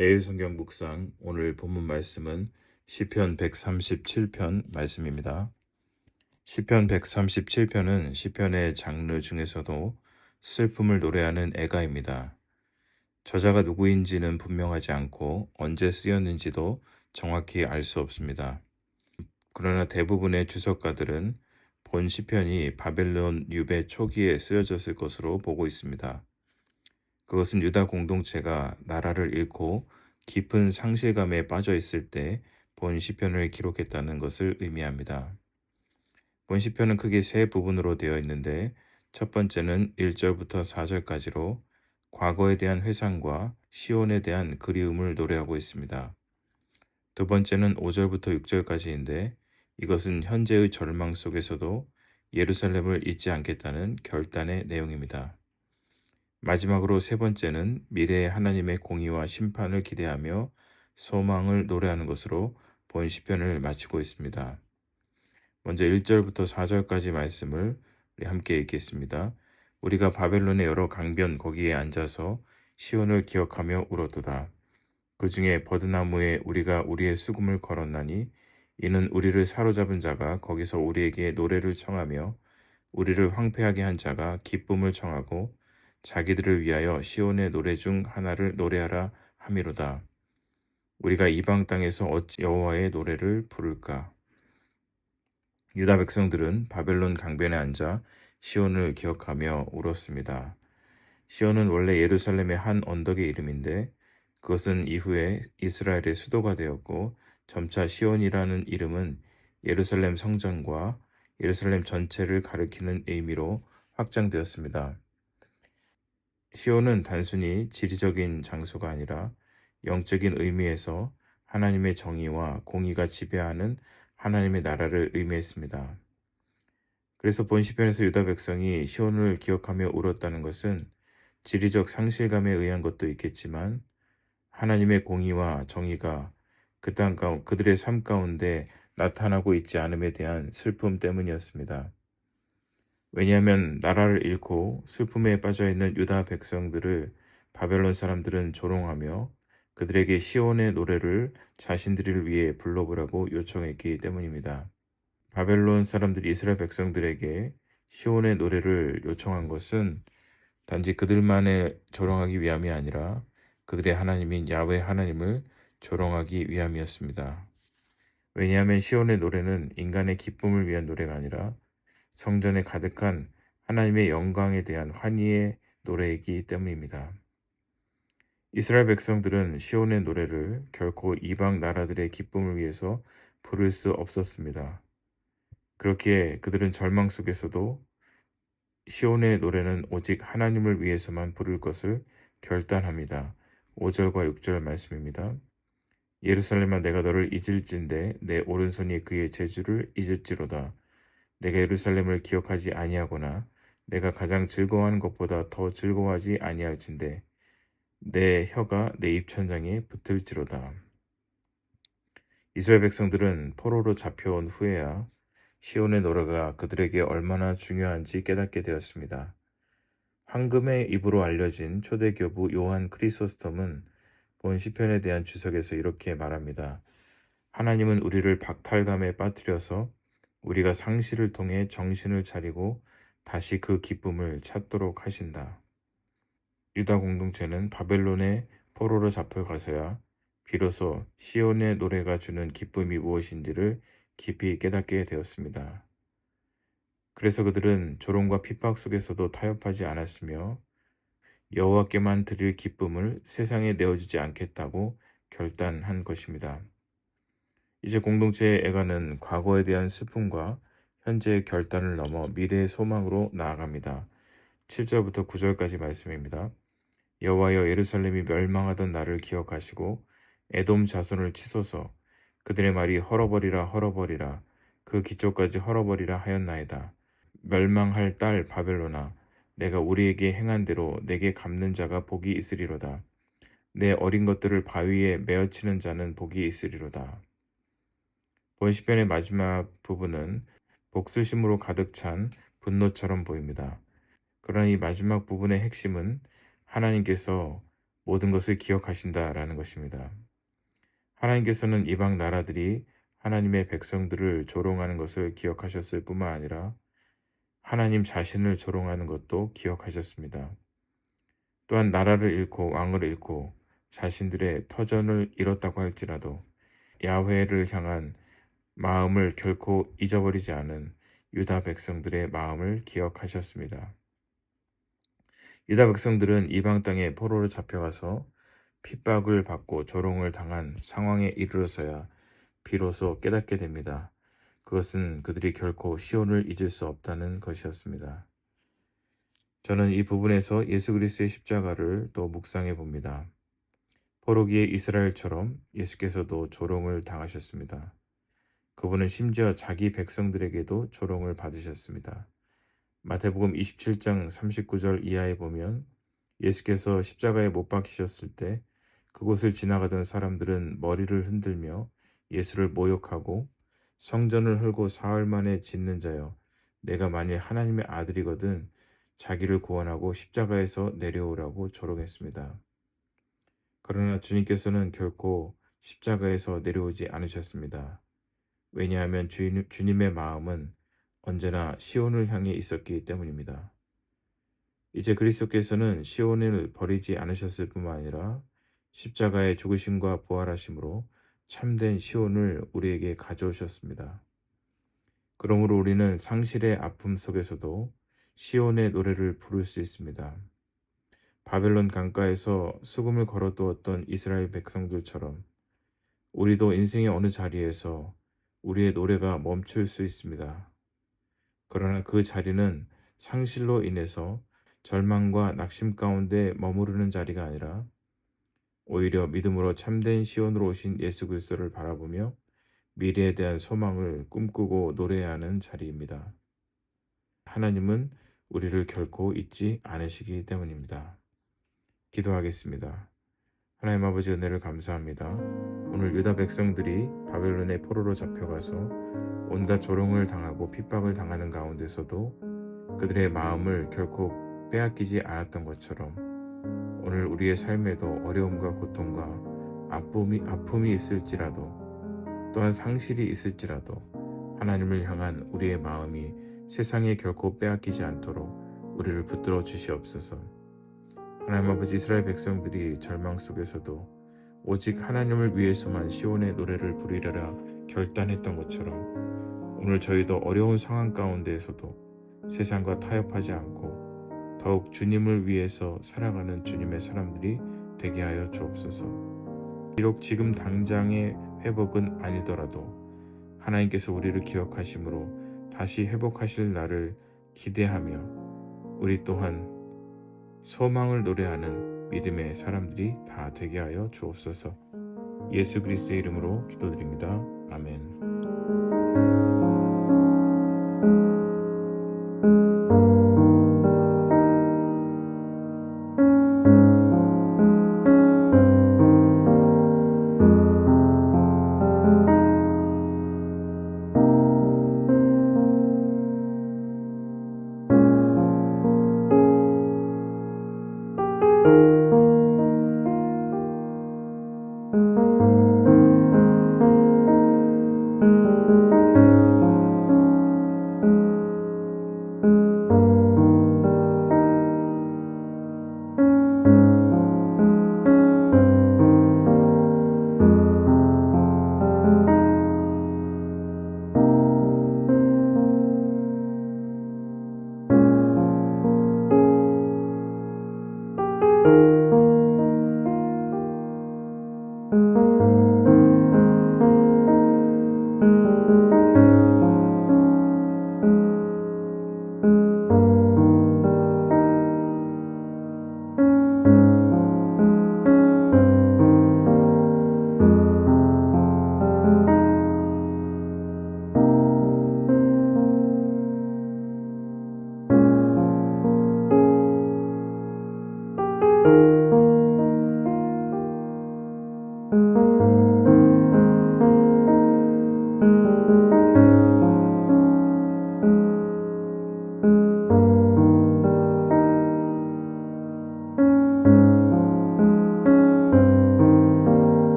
매일 성경 묵상 오늘 본문 말씀은 시편 137편 말씀입니다. 시편 137편은 시편의 장르 중에서도 슬픔을 노래하는 애가입니다. 저자가 누구인지는 분명하지 않고 언제 쓰였는지도 정확히 알 수 없습니다. 그러나 대부분의 주석가들은 본 시편이 바벨론 유배 초기에 쓰여졌을 것으로 보고 있습니다. 그것은 유다 공동체가 나라를 잃고 깊은 상실감에 빠져 있을 때 본 시편을 기록했다는 것을 의미합니다. 본 시편은 크게 세 부분으로 되어 있는데 첫 번째는 1절부터 4절까지로 과거에 대한 회상과 시온에 대한 그리움을 노래하고 있습니다. 두 번째는 5절부터 6절까지인데 이것은 현재의 절망 속에서도 예루살렘을 잊지 않겠다는 결단의 내용입니다. 마지막으로 세 번째는 미래의 하나님의 공의와 심판을 기대하며 소망을 노래하는 것으로 본 시편을 마치고 있습니다. 먼저 1절부터 4절까지 말씀을 우리 함께 읽겠습니다. 우리가 바벨론의 여러 강변 거기에 앉아서 시온을 기억하며 울었도다. 그 중에 버드나무에 우리가 우리의 수금을 걸었나니 이는 우리를 사로잡은 자가 거기서 우리에게 노래를 청하며 우리를 황폐하게 한 자가 기쁨을 청하고 자기들을 위하여 시온의 노래 중 하나를 노래하라 함이로다. 우리가 이방 땅에서 어찌 여호와의 노래를 부를까? 유다 백성들은 바벨론 강변에 앉아 시온을 기억하며 울었습니다. 시온은 원래 예루살렘의 한 언덕의 이름인데 그것은 이후에 이스라엘의 수도가 되었고 점차 시온이라는 이름은 예루살렘 성전과 예루살렘 전체를 가리키는 의미로 확장되었습니다. 시온은 단순히 지리적인 장소가 아니라 영적인 의미에서 하나님의 정의와 공의가 지배하는 하나님의 나라를 의미했습니다. 그래서 본 시편에서 유다 백성이 시온을 기억하며 울었다는 것은 지리적 상실감에 의한 것도 있겠지만 하나님의 공의와 정의가 그 땅 가운데 그들의 삶 가운데 나타나고 있지 않음에 대한 슬픔 때문이었습니다. 왜냐하면 나라를 잃고 슬픔에 빠져있는 유다 백성들을 바벨론 사람들은 조롱하며 그들에게 시온의 노래를 자신들을 위해 불러보라고 요청했기 때문입니다. 바벨론 사람들이 이스라엘 백성들에게 시온의 노래를 요청한 것은 단지 그들만의 조롱하기 위함이 아니라 그들의 하나님인 야훼 하나님을 조롱하기 위함이었습니다. 왜냐하면 시온의 노래는 인간의 기쁨을 위한 노래가 아니라 성전에 가득한 하나님의 영광에 대한 환희의 노래이기 때문입니다. 이스라엘 백성들은 시온의 노래를 결코 이방 나라들의 기쁨을 위해서 부를 수 없었습니다. 그렇기에 그들은 절망 속에서도 시온의 노래는 오직 하나님을 위해서만 부를 것을 결단합니다. 5절과 6절 말씀입니다. 예루살렘아 내가 너를 잊을진대 내 오른손이 그의 재주를 잊을지로다. 내가 예루살렘을 기억하지 아니하거나 내가 가장 즐거워하는 것보다 더 즐거워하지 아니할진대 내 혀가 내 입천장에 붙을지로다. 이스라엘 백성들은 포로로 잡혀온 후에야 시온의 노래가 그들에게 얼마나 중요한지 깨닫게 되었습니다. 황금의 입으로 알려진 초대 교부 요한 크리소스톰은 본 시편에 대한 주석에서 이렇게 말합니다. 하나님은 우리를 박탈감에 빠뜨려서 우리가 상실을 통해 정신을 차리고 다시 그 기쁨을 찾도록 하신다. 유다 공동체는 바벨론의 포로로 잡혀가서야 비로소 시온의 노래가 주는 기쁨이 무엇인지를 깊이 깨닫게 되었습니다. 그래서 그들은 조롱과 핍박 속에서도 타협하지 않았으며 여호와께만 드릴 기쁨을 세상에 내어주지 않겠다고 결단한 것입니다. 이제 공동체의 애가는 과거에 대한 슬픔과 현재의 결단을 넘어 미래의 소망으로 나아갑니다. 7절부터 9절까지 말씀입니다. 여호와여 예루살렘이 멸망하던 날을 기억하시고 에돔 자손을 치소서. 그들의 말이 헐어버리라 헐어버리라 그 기초까지 헐어버리라 하였나이다. 멸망할 딸 바벨로나 내가 우리에게 행한 대로 내게 갚는 자가 복이 있으리로다. 내 어린 것들을 바위에 메어치는 자는 복이 있으리로다. 본 시편의 마지막 부분은 복수심으로 가득 찬 분노처럼 보입니다. 그러나 이 마지막 부분의 핵심은 하나님께서 모든 것을 기억하신다라는 것입니다. 하나님께서는 이방 나라들이 하나님의 백성들을 조롱하는 것을 기억하셨을 뿐만 아니라 하나님 자신을 조롱하는 것도 기억하셨습니다. 또한 나라를 잃고 왕을 잃고 자신들의 터전을 잃었다고 할지라도 야훼를 향한 마음을 결코 잊어버리지 않은 유다 백성들의 마음을 기억하셨습니다. 유다 백성들은 이방 땅에 포로로 잡혀가서 핍박을 받고 조롱을 당한 상황에 이르러서야 비로소 깨닫게 됩니다. 그것은 그들이 결코 시온을 잊을 수 없다는 것이었습니다. 저는 이 부분에서 예수 그리스도의 십자가를 또 묵상해 봅니다. 포로기의 이스라엘처럼 예수께서도 조롱을 당하셨습니다. 그분은 심지어 자기 백성들에게도 조롱을 받으셨습니다. 마태복음 27장 39절 이하에 보면 예수께서 십자가에 못 박히셨을 때 그곳을 지나가던 사람들은 머리를 흔들며 예수를 모욕하고 성전을 헐고 사흘 만에 짓는 자여 내가 만일 하나님의 아들이거든 자기를 구원하고 십자가에서 내려오라고 조롱했습니다. 그러나 주님께서는 결코 십자가에서 내려오지 않으셨습니다. 왜냐하면 주님의 마음은 언제나 시온을 향해 있었기 때문입니다. 이제 그리스도께서는 시온을 버리지 않으셨을 뿐만 아니라 십자가의 죽으심과 부활하심으로 참된 시온을 우리에게 가져오셨습니다. 그러므로 우리는 상실의 아픔 속에서도 시온의 노래를 부를 수 있습니다. 바벨론 강가에서 수금을 걸어두었던 이스라엘 백성들처럼 우리도 인생의 어느 자리에서 우리의 노래가 멈출 수 있습니다. 그러나 그 자리는 상실로 인해서 절망과 낙심 가운데 머무르는 자리가 아니라 오히려 믿음으로 참된 시온으로 오신 예수 그리스도를 바라보며 미래에 대한 소망을 꿈꾸고 노래해야 하는 자리입니다. 하나님은 우리를 결코 잊지 않으시기 때문입니다. 기도하겠습니다. 하나님 아버지 은혜를 감사합니다. 오늘 유다 백성들이 바벨론의 포로로 잡혀가서 온갖 조롱을 당하고 핍박을 당하는 가운데서도 그들의 마음을 결코 빼앗기지 않았던 것처럼 오늘 우리의 삶에도 어려움과 고통과 아픔이 있을지라도 또한 상실이 있을지라도 하나님을 향한 우리의 마음이 세상에 결코 빼앗기지 않도록 우리를 붙들어 주시옵소서. 하나님 아버지 이스라엘 백성들이 절망 속에서도 오직 하나님을 위해서만 시온의 노래를 부르리라 결단했던 것처럼 오늘 저희도 어려운 상황 가운데에서도 세상과 타협하지 않고 더욱 주님을 위해서 살아가는 주님의 사람들이 되게 하여 주옵소서. 비록 지금 당장의 회복은 아니더라도 하나님께서 우리를 기억하심으로 다시 회복하실 날을 기대하며 우리 또한 소망을 노래하는 믿음의 사람들이 다 되게 하여 주옵소서. 예수 그리스도의 이름으로 기도드립니다. 아멘.